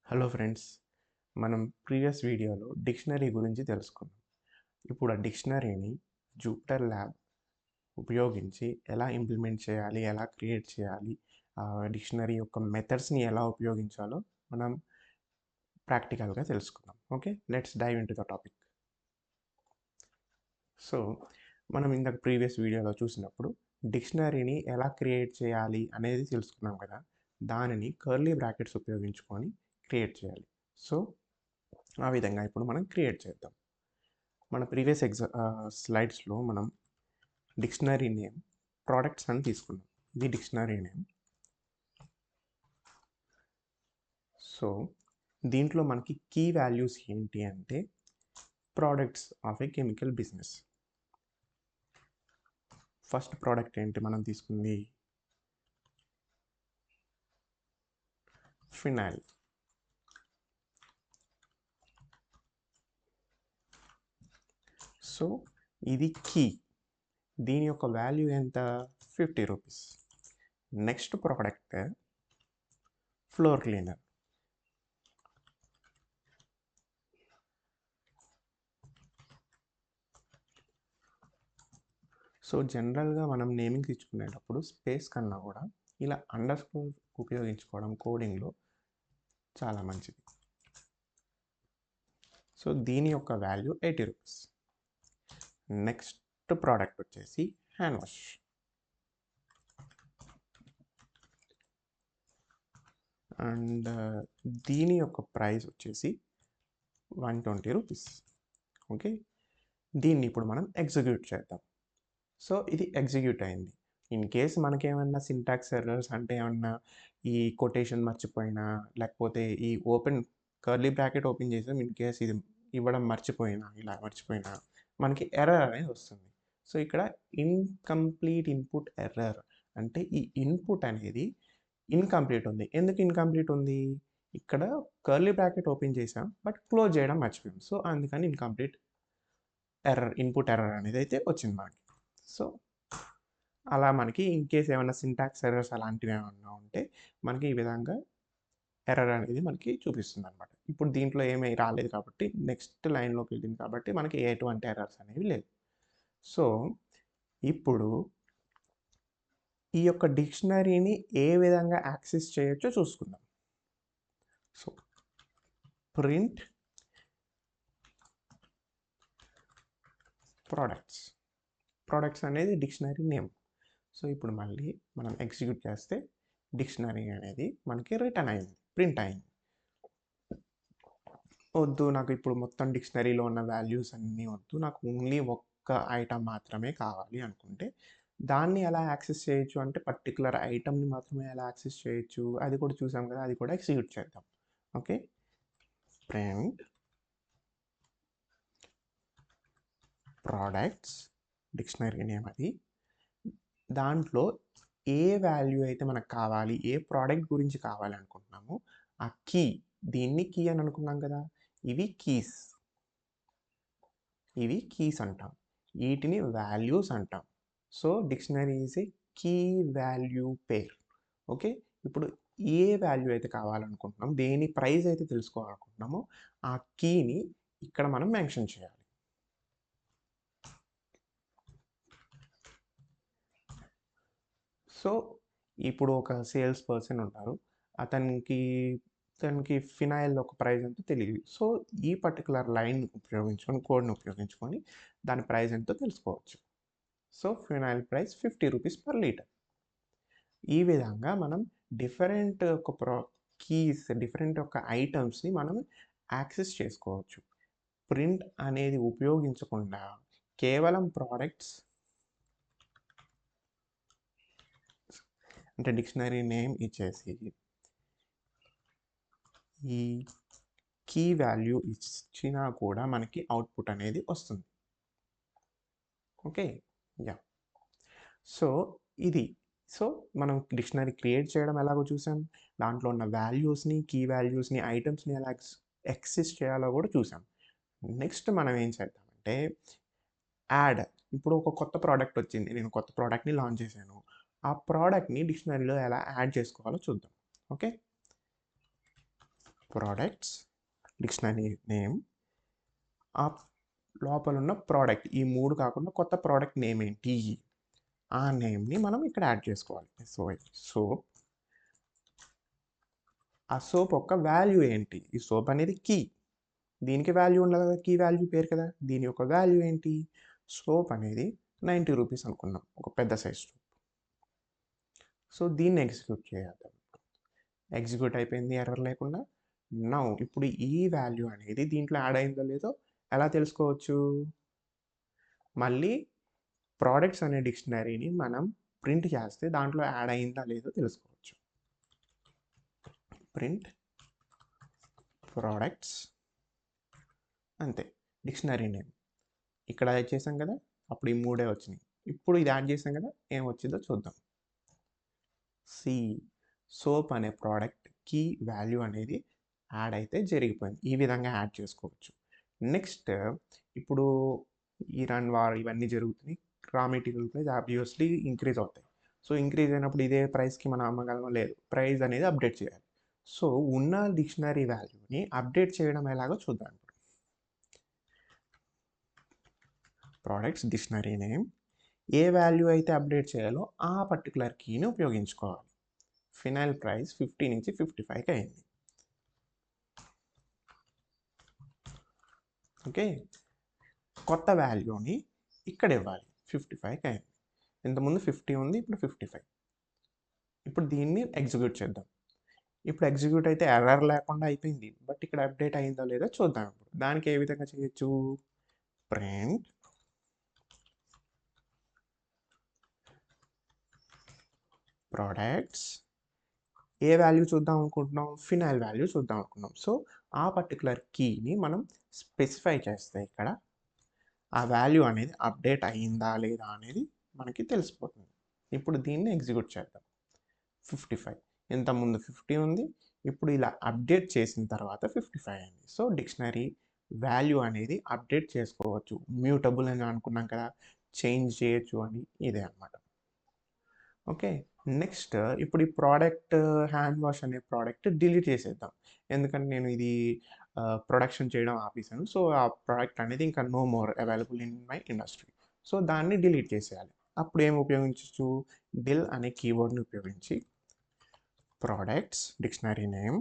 Hello friends, మనం previous వీడియోలో dictionary గురించి తెలుసుకున్నాం. ఇప్పుడు ఆ డిక్షనరీని జూపిటర్ ల్యాబ్ ఉపయోగించి ఎలా ఇంప్లిమెంట్ చేయాలి, ఎలా క్రియేట్ చేయాలి, ఆ డిక్షనరీ యొక్క మెథడ్స్ని ఎలా ఉపయోగించాలో మనం ప్రాక్టికల్గా తెలుసుకుందాం. Okay, let's dive into the topic. So మనం ఇందాక ప్రీవియస్ వీడియోలో చూసినప్పుడు డిక్షనరీని ఎలా క్రియేట్ చేయాలి అనేది తెలుసుకున్నాం కదా. దానిని కర్లీ బ్రాకెట్స్ ఉపయోగించుకొని క్రియేట్ చేయాలి. సో ఆ విధంగా ఇప్పుడు మనం క్రియేట్ చేద్దాం. మన ప్రీవియస్ స్లైడ్స్లో మనం డిక్షనరీ నేమ్ ప్రోడక్ట్స్ అని తీసుకున్నాం. ఇది డిక్షనరీ నేమ్. సో దీంట్లో మనకి కీ వాల్యూస్ ఏంటి అంటే products of A chemical business. First product ఏంటి మనం తీసుకుంది? ఫినాయిల్. సో ఇది కీ. దీని యొక్క వాల్యూ ఎంత? 50 rupees. Next product floor cleaner. So జనరల్గా మనం నేమింగ్స్ ఇచ్చుకునేటప్పుడు స్పేస్ కన్నా కూడా ఇలా అండర్ స్కోర్ ఉపయోగించుకోవడం కోడింగ్లో చాలా మంచిది. సో దీని యొక్క వాల్యూ 80 రూపీస్. నెక్స్ట్ ప్రోడక్ట్ వచ్చేసి హ్యాండ్ వాష్. అండ్ దీని యొక్క ప్రైస్ వచ్చేసి 120 రూపీస్. ఓకే, దీన్ని ఇప్పుడు మనం ఎగ్జిక్యూట్ చేద్దాం. సో ఇది ఎగ్జిక్యూట్ అయింది. ఇన్ కేస్ మనకేమన్నా సింటాక్స్ ఎర్రర్స్ అంటే ఏమన్నా ఈ కొటేషన్ మర్చిపోయినా, లేకపోతే ఈ ఓపెన్ కర్లీ బ్రాకెట్ ఓపెన్ చేసాం, ఇన్ కేస్ ఇది ఇవ్వడం మర్చిపోయినా, ఇలా మర్చిపోయినా మనకి ఎర్రర్ అనేది వస్తుంది. సో ఇక్కడ ఇన్కంప్లీట్ ఇన్పుట్ ఎర్రర్ అంటే ఈ ఇన్పుట్ అనేది ఇన్కంప్లీట్ ఉంది. ఎందుకు ఇన్కంప్లీట్ ఉంది? ఇక్కడ కర్లీ బ్రాకెట్ ఓపెన్ చేసాం బట్ క్లోజ్ చేయడం మర్చిపోయాం. సో అందుకని ఇన్కంప్లీట్ ఎర్రర్, ఇన్పుట్ ఎర్రర్ అనేది అయితే వచ్చింది మనకి. సో అలా మనకి ఇన్ కేస్ ఏమైనా సింటాక్స్ ఎర్రర్స్ అలాంటివి ఏమన్నా ఉంటే మనకి ఈ విధంగా ఎర్రర్ అనేది మనకి చూపిస్తుంది అనమాట. ఇప్పుడు దీంట్లో ఏమీ రాలేదు కాబట్టి నెక్స్ట్ లైన్లోకి వెళ్ళింది కాబట్టి మనకి ఎటువంటి ఎర్రర్స్ అనేవి లేవు. సో ఇప్పుడు ఈ యొక్క డిక్షనరీని ఏ విధంగా యాక్సెస్ చేయొచ్చో చూసుకుందాం. సో ప్రింట్ ప్రోడక్ట్స్ అనేది డిక్షనరీ నేమ్. సో ఇప్పుడు మళ్ళీ మనం ఎగ్జిక్యూట్ చేస్తే డిక్షనరీ అనేది మనకి రిటర్న్ అయింది, ప్రింట్ అయింది. వద్దు నాకు ఇప్పుడు మొత్తం డిక్షనరీలో ఉన్న వాల్యూస్ అన్నీ వద్దు, నాకు ఓన్లీ ఒక్క ఐటమ్ మాత్రమే కావాలి అనుకుంటే దాన్ని ఎలా యాక్సెస్ చేయొచ్చు అంటే పర్టికులర్ ఐటమ్ని మాత్రమే ఎలా యాక్సెస్ చేయొచ్చు అది కూడా చూసాం కదా, అది కూడా ఎగ్జిక్యూట్ చేద్దాం. Okay, print products dictionary name అది. దాంట్లో ఏ వాల్యూ అయితే మనకు కావాలి, ఏ ప్రోడక్ట్ గురించి కావాలి అనుకుంటున్నామో ఆ కీ, దీన్ని కీ అని అనుకున్నాం కదా, ఇవి కీస్ అంటాం, వీటిని వాల్యూస్ అంటాం. So dictionary is a key value pair. Okay, ఇప్పుడు ఏ వాల్యూ అయితే కావాలనుకుంటున్నాం, దేని ప్రైస్ అయితే తెలుసుకోవాలనుకుంటున్నామో ఆ కీని ఇక్కడ మనం మెన్షన్ చేయాలి. సో ఇప్పుడు ఒక సేల్స్ పర్సన్ ఉంటారు, తనకి ఫినాయిల్ ఒక ప్రైస్ ఎంతో తెలియదు. సో ఈ పర్టికులర్ లైన్ ఉపయోగించుకొని, కోడ్ని ఉపయోగించుకొని దాని ప్రైస్ ఎంతో తెలుసుకోవచ్చు. So phenyl price 50 rupees per litre. ఈ విధంగా మనం డిఫరెంట్ ఒక కీస్, డిఫరెంట్ ఒక ఐటమ్స్ని మనం యాక్సెస్ చేసుకోవచ్చు. ప్రింట్ అనేది ఉపయోగించకుండా కేవలం ప్రోడక్ట్స్ అంటే డిక్షనరీ నేమ్ ఇచ్చేసి ఈ కీ వాల్యూ ఇచ్చినా కూడా మనకి అవుట్పుట్ అనేది వస్తుంది. Okay, yeah. సో ఇది మనం డిక్షనరీ క్రియేట్ చేయడం ఎలాగో చూసాం, దాంట్లో ఉన్న వాల్యూస్ని, కీ వాల్యూస్ని, ఐటమ్స్ని ఎలా యాక్సెస్ చేయాలో కూడా చూసాం. నెక్స్ట్ మనం ఏం చేద్దామంటే యాడ్. ఇప్పుడు ఒక కొత్త ప్రోడక్ట్ వచ్చింది, నేను కొత్త ప్రోడక్ట్ని లాంచ్ చేశాను, ఆ ప్రోడక్ట్ని డిక్షనరీలో ఎలా యాడ్ చేసుకోవాలో చూద్దాం. ఓకే, ప్రోడక్ట్స్ డిక్షనరీ నేమ్, ఆ లోపల ఉన్న ప్రోడక్ట్, ఈ 3 కాకుండా కొత్త ప్రోడక్ట్ నేమ్ ఏంటి, ఆ నేమ్ని మనం ఇక్కడ యాడ్ చేసుకోవాలి. సోప్, ఆ సోప్ యొక్క వాల్యూ ఏంటి, ఈ సోప్ అనేది కీ, దీనికి వాల్యూ ఉండదు కదా, కీ వాల్యూ పేరు కదా, దీని యొక్క వాల్యూ ఏంటి, సోప్ అనేది 90 రూపీస్ అనుకున్నాం, ఒక పెద్ద సైజ్ సోప్. సో దీన్ని ఎగ్జిక్యూట్ చేయాలి. ఎగ్జిక్యూట్ అయిపోయింది ఎర్రర్ లేకుండా. నౌ ఇప్పుడు ఈ వాల్యూ అనేది దీంట్లో యాడ్ అయిందో లేదో ఎలా తెలుసుకోవచ్చు, మళ్ళీ ప్రోడక్ట్స్ అనే డిక్షనరీని మనం ప్రింట్ చేస్తే దాంట్లో యాడ్ అయిందా లేదో తెలుసుకోవచ్చు. ప్రింట్ ప్రోడక్ట్స్, అంతే, డిక్షనరీ నేమ్ ఇక్కడ యాడ్ చేసాం కదా, అప్పుడు ఈ 3 వచ్చినాయి. ఇప్పుడు ఇది యాడ్ చేసాం కదా, ఏం వచ్చిందో చూద్దాం. సి సోప్ అనే ప్రోడక్ట్ కీ వాల్యూ అనేది యాడ్ అయితే జరిగిపోయింది. ఈ విధంగా యాడ్ చేసుకోవచ్చు. నెక్స్ట్ ఇప్పుడు ఈ రన్ వార్ ఇవన్నీ జరుగుతున్నాయి, raw material price obviously increase అవుతాయి. సో ఇంక్రీజ్ అయినప్పుడు ఇదే ప్రైస్కి మనం అమ్మగలమో లేదు, ప్రైస్ అనేది అప్డేట్ చేయాలి. సో ఉన్న డిక్షనరీ వాల్యూని అప్డేట్ చేయడం ఎలాగో చూద్దాం. ప్రోడక్ట్స్ డిక్షనరీ నేమ్, ఏ వాల్యూ అయితే అప్డేట్ చేయాలో ఆ పర్టికులర్ కీని ఉపయోగించుకోవాలి. ఫినైల్ ప్రైస్ 50 నుంచి 55కి అయింది. ఓకే, కొత్త వాల్యూని ఇక్కడ ఇవ్వాలి, 55కి అయింది. ఇంతకుముందు 50 ఉంది, ఇప్పుడు 55. ఇప్పుడు దీన్ని ఎగ్జిక్యూట్ చేద్దాం. ఇప్పుడు ఎగ్జిక్యూట్ అయితే ఎర్రర్ లేకుండా అయిపోయింది, బట్ ఇక్కడ అప్డేట్ అయిందో లేదో చూద్దాం. ఇప్పుడు దానికి ఏ విధంగా చేయొచ్చు, ప్రింట్ ప్రోడక్ట్స్, ఏ వాల్యూ చూద్దాం అనుకుంటున్నాం, ఫినైల్ వాల్యూ చూద్దాం అనుకున్నాం. సో ఆ పర్టికులర్ కీని మనం స్పెసిఫై చేస్తే ఇక్కడ ఆ వాల్యూ అనేది అప్డేట్ అయ్యిందా లేదా అనేది మనకి తెలిసిపోతుంది. ఇప్పుడు దీన్ని ఎగ్జిక్యూట్ చేద్దాం. 55, ఇంతకుముందు 50 ఉంది, ఇప్పుడు ఇలా అప్డేట్ చేసిన తర్వాత 55 అయింది. సో డిక్షనరీ వాల్యూ అనేది అప్డేట్ చేసుకోవచ్చు, మ్యూటబుల్ అని అనుకున్నాం కదా, చేంజ్ చేయొచ్చు అని, ఇదే అన్నమాట. ఓకే, నెక్స్ట్ ఇప్పుడు ఈ ప్రోడక్ట్ హ్యాండ్ వాష్ అనే ప్రోడక్ట్ డిలీట్ చేసేద్దాం, ఎందుకంటే నేను ఇది ప్రొడక్షన్ చేయడం ఆపేసాను. సో ఆ ప్రోడక్ట్ అనేది ఇంకా no more available in my industry. So దాన్ని డిలీట్ చేసేయాలి. అప్పుడు ఏం ఉపయోగించవచ్చు, డిల్ అనే కీవర్డ్ని ఉపయోగించి products dictionary name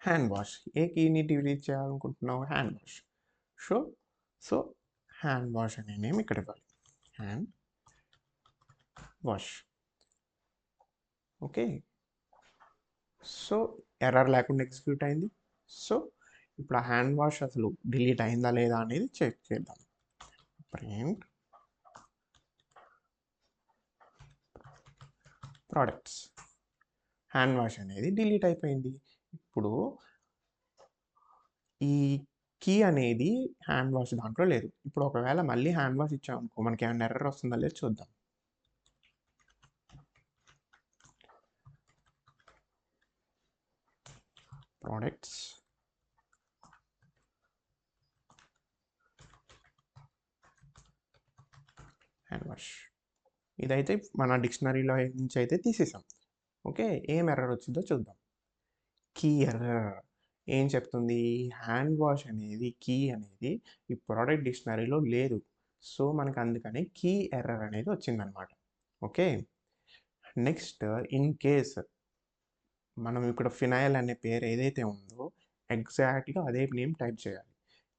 hand wash, ఏ కీని డిలీట్ చేయాలనుకుంటున్నావు, hand wash. So hand wash అనే నేమ్ ఇక్కడ ఇవ్వాలి, hand wash. Okay, so error లేకుండా ఎగ్జిక్యూట్ అయింది. సో ఇప్పుడు ఆ హ్యాండ్ వాష్ అసలు డిలీట్ అయిందా లేదా అనేది చెక్ చేద్దాం. ప్రింట్ ప్రోడక్ట్స్, హ్యాండ్ వాష్ అనేది డిలీట్ అయిపోయింది. ఇప్పుడు ఈ కీ అనేది హ్యాండ్ వాష్ దాంట్లో లేదు. ఇప్పుడు ఒకవేళ మళ్ళీ హ్యాండ్ వాష్ ఇచ్చామనుకో మనకి ఏమైనా ఎర్రర్ వస్తుందా లేదు చూద్దాం. ప్రోడక్ట్స్ హ్యాండ్ వాష్, ఇదైతే మన డిక్షనరీలో నుంచి అయితే తీసేసాం. ఓకే, ఏం ఎర్రర్ వచ్చిందో చూద్దాం. కీ ఎర్రర్ ఏం చెప్తుంది, హ్యాండ్ వాష్ అనేది కీ అనేది ఈ ప్రోడక్ట్ డిక్షనరీలో లేదు. సో మనకు అందుకని కీ ఎర్రర్ అనేది వచ్చిందనమాట. ఓకే, నెక్స్ట్ ఇన్ కేస్ మనం ఇక్కడ ఫినైల్ అనే పేరు ఏదైతే ఉందో ఎగ్జాక్ట్గా అదే నేమ్ టైప్ చేయాలి.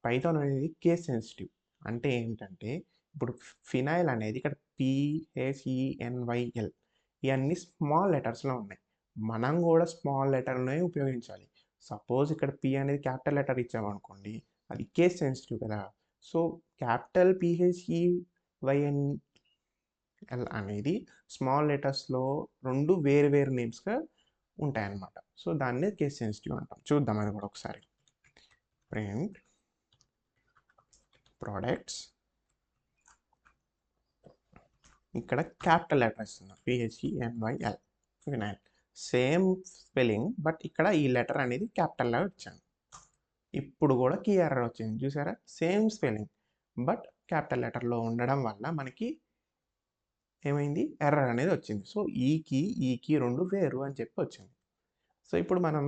పైథాన్ అనేది కేస్ సెన్సిటివ్, అంటే ఏంటంటే ఇప్పుడు ఫినైల్ అనేది ఇక్కడ PHENYL ఇవన్నీ స్మాల్ లెటర్స్లో ఉన్నాయి, మనం కూడా స్మాల్ లెటర్లోనే ఉపయోగించాలి. సపోజ్ ఇక్కడ పి అనేది క్యాపిటల్ లెటర్ ఇచ్చామనుకోండి, అది కేస్ సెన్సిటివ్ కదా. సో క్యాపిటల్ PHEYNL అనేది స్మాల్ లెటర్స్లో రెండు వేరు వేరు నేమ్స్గా ఉంటాయన్నమాట. సో దాన్ని కేస్ సెన్సిటివ్ అంటాం. చూద్దాం అది కూడా ఒకసారి. ప్రింట్ ప్రోడక్ట్స్, ఇక్కడ క్యాపిటల్ లెటర్ ఇస్తున్నా PHENYL phenyl, same spelling but ఇక్కడ ఈ లెటర్ అనేది క్యాపిటల్లో ఇచ్చాను. ఇప్పుడు కూడా కీ ఎర్రర్ వచ్చింది చూసారా, సేమ్ స్పెల్లింగ్ బట్ క్యాపిటల్ లెటర్లో ఉండడం వల్ల మనకి ఏమైంది, ఎర్రర్ అనేది వచ్చింది. సో ఈ కీ రెండు వేరు అని చెప్పి వచ్చింది. సో ఇప్పుడు మనం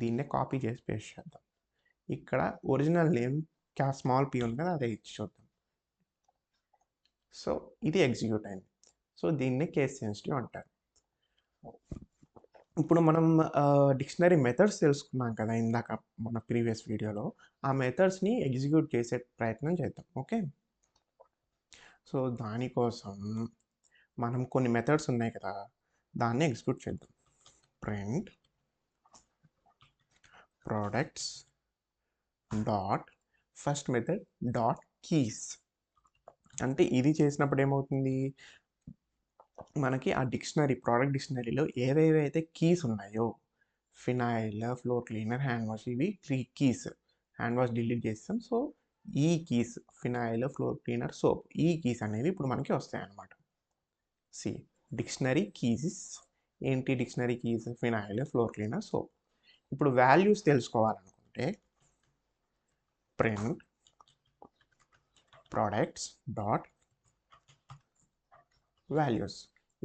దీన్నే కాపీ చేసి పేస్ట్ చేద్దాం. ఇక్కడ ఒరిజినల్ నేమ్ స్మాల్ p ఉంది కదా, అదే ఇచ్చి చూద్దాం. సో ఇది ఎగ్జిక్యూట్ అయింది. సో దీన్నే కేస్ సెన్సిటివ్ అంటారు. ఇప్పుడు మనం డిక్షనరీ మెథడ్స్ తెలుసుకున్నాం కదా ఇందాక మన ప్రీవియస్ వీడియోలో. ఆ మెథడ్స్ని ఎగ్జిక్యూట్ చేసే ప్రయత్నం చేద్దాం. ఓకే, సో దానికోసం మనం కొన్ని మెథడ్స్ ఉన్నాయి కదా, దాన్ని ఎగ్జిక్యూట్ చేద్దాం. Print products dot first method dot keys. అంటే ఇది చేసినప్పుడు ఏమవుతుంది, మనకి ఆ ప్రోడక్ట్ డిక్షనరీలో ఏవేవైతే కీస్ ఉన్నాయో, phenyl, floor cleaner, hand wash, ఇవి 3 కీస్. హ్యాండ్ వాష్ డిలీట్ చేస్తాం. సో ఈ keys phenyl, floor cleaner, soap, ఈ కీస్ అనేవి ఇప్పుడు మనకి వస్తాయి అన్నమాట. సి డిక్షనరీ కీస్ ఏంటి, dictionary keys phenyl, floor cleaner, soap. ఇప్పుడు వాల్యూస్ తెలుసుకోవాలనుకుంటే ప్రింట్ ప్రోడక్ట్స్ డాట్ వాల్యూస్.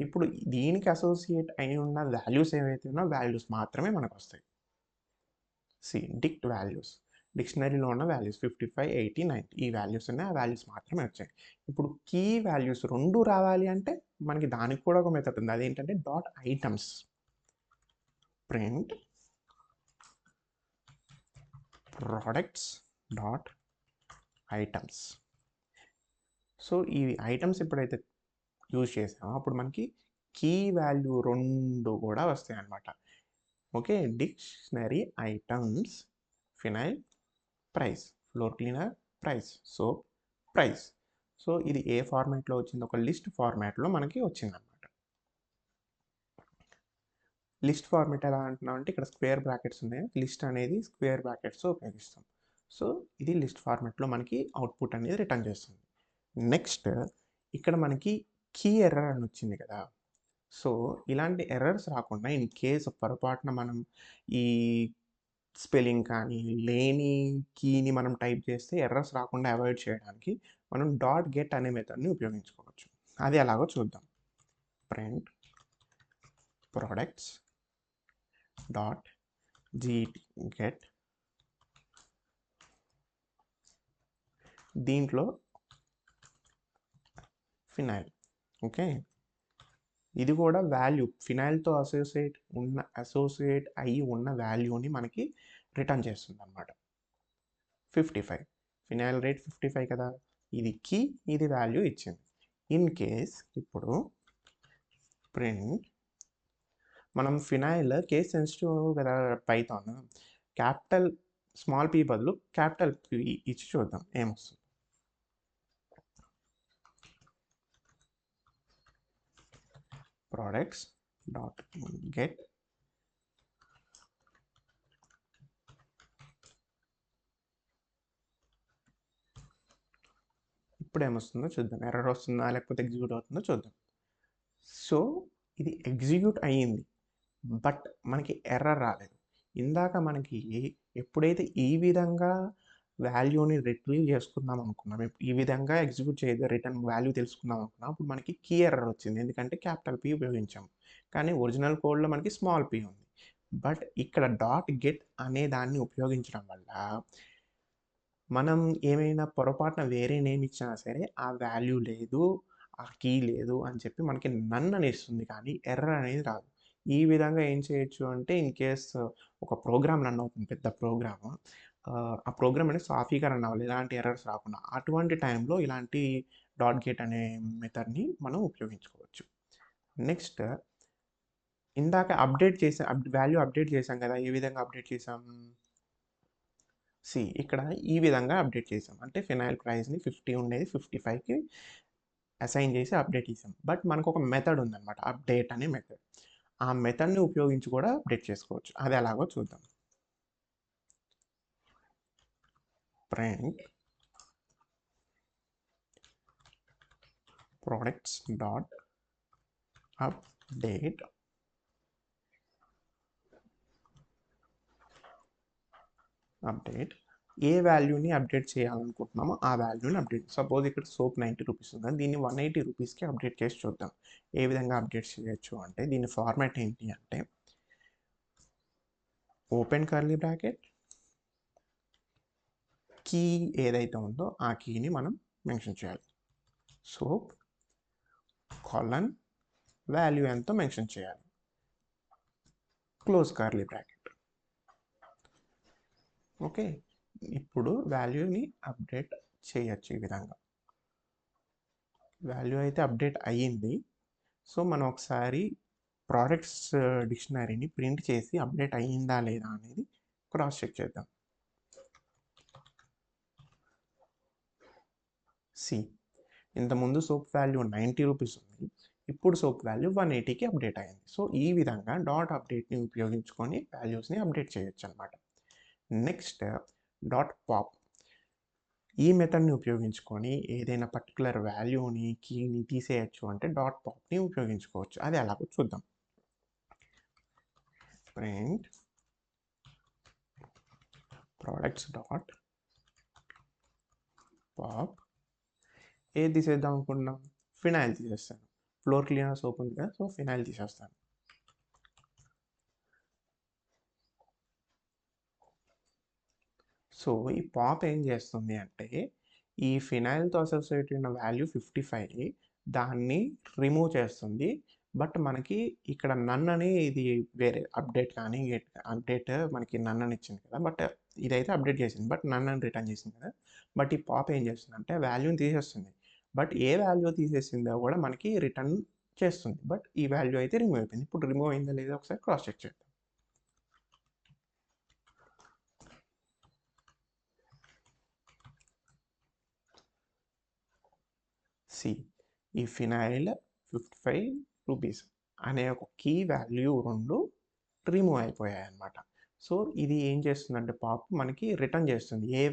ఇప్పుడు దీనికి అసోసియేట్ అయి ఉన్న వాల్యూస్ ఏవైతే ఉన్నా వాల్యూస్ మాత్రమే మనకు వస్తాయి. సి డిక్ట్ వాల్యూస్, డిక్షనరీలో ఉన్న వాల్యూస్ 55, 80, 90 ఈ వాల్యూస్ ఉన్నాయి, ఆ వాల్యూస్ మాత్రమే వచ్చాయి. ఇప్పుడు కీ వాల్యూస్ 2 రావాలి అంటే మనకి దానికి కూడా ఒక మెథడ్ ఉంది. అదేంటంటే dot items. Print products dot items. So ఈ ఐటమ్స్ ఎప్పుడైతే యూజ్ చేసామో అప్పుడు మనకి కీ వాల్యూ 2 కూడా వస్తాయి అన్నమాట. Okay, dictionary items phenyl price, floor cleaner price, soap price. So ఇది ఏ ఫార్మాట్లో వచ్చింది, ఒక లిస్ట్ ఫార్మాట్లో మనకి వచ్చిందన్నమాట. లిస్ట్ ఫార్మాట్ ఎలా అంటున్నాం అంటే ఇక్కడ స్క్వేర్ బ్రాకెట్స్ ఉన్నాయి, లిస్ట్ అనేది స్క్వేర్ బ్రాకెట్స్ ఉపయోగిస్తాం. సో ఇది లిస్ట్ ఫార్మాట్లో మనకి అవుట్పుట్ అనేది రిటర్న్ చేస్తుంది. నెక్స్ట్ ఇక్కడ మనకి కీ ఎర్రర్ అని వచ్చింది కదా. సో ఇలాంటి ఎర్రర్స్ రాకుండా ఇన్ కేసు పొరపాటున మనం ఈ స్పెల్లింగ్ కానీ లేని కీని మనం టైప్ చేస్తే ఎర్రర్స్ రాకుండా అవాయిడ్ చేయడానికి మనం డాట్ గెట్ అనే మెథడ్ని ఉపయోగించుకోవచ్చు. అది ఎలాగో చూద్దాం. ప్రింట్ ప్రోడక్ట్స్ డాట్ గెట్, దీంట్లో ఫినాయిల్. ఓకే, ఇది కూడా వాల్యూ ఫినాయిల్తో అసోసియేట్ అయ్యి ఉన్న వాల్యూని మనకి రిటర్న్ చేస్తుంది అన్నమాట. 55 ఫినాయిల్ రేట్ 55 కదా, ఇది కీ, ఇది వాల్యూ ఇచ్చింది. ఇన్ కేస్ ఇప్పుడు ప్రింట్ మనం ఫినాయిల్ కేస్ సెన్సిటివ్ కదా పైథాన్, క్యాపిటల్ స్మాల్ p బదులు క్యాపిటల్ P ఇచ్చి చూద్దాం ఏమొస్తుంది. products dot get ఇప్పుడు ఏమొస్తుందో చూద్దాం, ఎర్రర్ వస్తుందా లేకపోతే ఎగ్జిక్యూట్ అవుతుందో చూద్దాం. సో ఇది ఎగ్జిక్యూట్ అయ్యింది, బట్ మనకి ఎర్రర్ రాలేదు. ఇందాక మనకి ఎప్పుడైతే ఈ విధంగా వాల్యూని రిట్రీవ్ చేసుకుందాం అనుకున్నాం, ఈ విధంగా ఎగ్జిక్యూట్ చేయదు రిటర్న్ వాల్యూ తెలుసుకుందాం అనుకున్నాం, అప్పుడు మనకి కీ ఎర్రర్ వచ్చింది, ఎందుకంటే క్యాపిటల్ P ఉపయోగించాము. కానీ ఒరిజినల్ కోడ్లో మనకి స్మాల్ p ఉంది. బట్ ఇక్కడ డాట్ గెట్ అనే దాన్ని ఉపయోగించడం వల్ల మనం ఏమైనా పొరపాటున వేరే నేమ్ ఇచ్చినా సరే ఆ వాల్యూ లేదు, ఆ కీ లేదు అని చెప్పి మనకి నన్ అని ఇస్తుంది, కానీ ఎర్రర్ అనేది రాదు. ఈ విధంగా ఏం చేయొచ్చు అంటే ఇన్ కేస్ ఒక ప్రోగ్రామ్ రన్ అవుతుంది, పెద్ద ప్రోగ్రామ్, ఆ ప్రోగ్రామ్ అనేది సాఫీగా రన్ అవ్వాలి, ఎలాంటి ఎర్రర్స్ రాకుండా. అటువంటి టైంలో ఇలాంటి డాట్ గెట్ అనే మెథడ్ని మనం ఉపయోగించుకోవచ్చు. నెక్స్ట్ ఇందాక వాల్యూ అప్డేట్ చేసాం కదా, ఏ విధంగా అప్డేట్ చేసాం, ఇక్కడ ఈ విధంగా అప్డేట్ చేసాం. అంటే ఫినాయిల్ ప్రైస్ని 50 ఉండేది 55కి అసైన్ చేసి అప్డేట్ చేసాం. బట్ మనకు ఒక మెథడ్ ఉందన్నమాట, అప్డేట్ అనే మెథడ్. ఆ మెథడ్ని ఉపయోగించి కూడా అప్డేట్ చేసుకోవచ్చు. అది ఎలాగో చూద్దాం. ప్రింట్ ప్రోడక్ట్స్ డాట్ అప్డేట్ ఏ వాల్యూని అప్డేట్ చేయాలనుకుంటున్నామో ఆ వాల్యూని అప్డేట్. సపోజ్ ఇక్కడ సోప్ 90 రూపీస్ ఉంది, దీన్ని 180 రూపీస్కి అప్డేట్ చేసి చూద్దాం. ఏ విధంగా అప్డేట్ చేయొచ్చు అంటే దీని ఫార్మాట్ ఏంటి అంటే ఓపెన్ కర్లీ బ్రాకెట్, కీ ఏదైతే ఉందో ఆ కీని మనం మెన్షన్ చేయాలి. సోప్ కాలన్ వాల్యూ ఎంతో మెన్షన్ చేయాలి, క్లోజ్ కర్లీ బ్రాకెట్. ఓకే, ఇప్పుడు వాల్యూని అప్డేట్ చేయొచ్చు ఈ విధంగా. వాల్యూ అయితే అప్డేట్ అయ్యింది. సో మనం ఒకసారి ప్రోడక్ట్స్ డిక్షనరీని ప్రింట్ చేసి అప్డేట్ అయ్యిందా లేదా అనేది క్రాస్ చెక్ చేద్దాం. సి, ఇంతకుముందు సోప్ వాల్యూ 90 రూపీస్ ఉంది, ఇప్పుడు సోప్ వాల్యూ 180కి అప్డేట్ అయింది. సో ఈ విధంగా డాట్ అప్డేట్ని ఉపయోగించుకొని వాల్యూస్ని అప్డేట్ చేయొచ్చు అనమాట. Next dot pop. ఈ మెథడ్ని ఉపయోగించుకొని ఏదైనా పర్టికులర్ వాల్యూని కీని తీసేయచ్చు అంటే డాట్ పాప్ని ఉపయోగించుకోవచ్చు. అది ఎలాగో చూద్దాం. Print products dot pop. ఏది తీసేద్దాం అనుకుంటున్నాం? ఫినాయిల్ తీసేస్తాను. ఫ్లోర్ క్లీనర్ సోప్ ఉంది కదా, సో ఫినాయిల్ తీసేస్తాను. సో ఈ పాప్ ఏం చేస్తుంది అంటే ఈ ఫినాయిల్తో అసోసియేట్ అయిన వాల్యూ 55 దాన్ని రిమూవ్ చేస్తుంది. బట్ మనకి ఇక్కడ నన్ అని ఇది వేరే అప్డేట్ కానీ అప్డేట్ మనకి నన్ అని ఇచ్చింది కదా, బట్ ఇదైతే అప్డేట్ చేసింది బట్ నన్ అని రిటర్న్ చేసింది కదా. బట్ ఈ పాప్ ఏం చేస్తుంది అంటే వాల్యూని తీసేస్తుంది, బట్ ఏ వాల్యూ తీసేసిందో కూడా మనకి రిటర్న్ చేస్తుంది. బట్ ఈ వాల్యూ అయితే రిమూవ్ అయిపోయింది. ఇప్పుడు రిమూవ్ అయిందా లేదా ఒకసారి క్రాస్ చెక్ చేద్దాం. సి, ఈ ఫినాయిల్ 55 రూపీస్ అనే ఒక కీ వాల్యూ రెండు రిమూవ్ అయిపోయాయి అన్నమాట. సో ఇది ఏం చేస్తుందంటే పాప్ మనకి రిటర్న్ చేస్తుంది, ఏ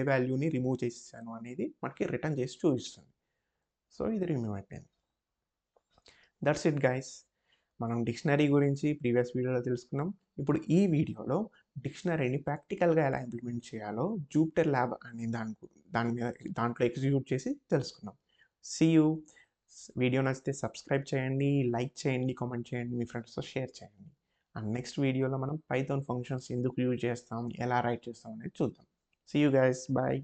వాల్యూని రిమూవ్ చేసాను అనేది మనకి రిటర్న్ చేసి చూపిస్తుంది. సో ఇది రిమూవ్ అయిపోయింది. That's it guys. మనం డిక్షనరీ గురించి ప్రీవియస్ వీడియోలో తెలుసుకున్నాం. ఇప్పుడు ఈ వీడియోలో డిక్షనరీని ప్రాక్టికల్గా ఎలా ఇంప్లిమెంట్ చేయాలో జూపిటర్ ల్యాబ్ అనే దాంట్లో ఎగ్జిక్యూట్ చేసి తెలుసుకున్నాం. See you. వీడియో నచ్చితే సబ్స్క్రైబ్ చేయండి, లైక్ చేయండి, కామెంట్ చేయండి, మీ ఫ్రెండ్స్తో షేర్ చేయండి. అండ్ నెక్స్ట్ వీడియోలో మనం పైథాన్ ఫంక్షన్స్ ఎందుకు యూజ్ చేస్తాం, ఎలా రైట్ చేస్తాం అనేది చూద్దాం. See you guys, bye.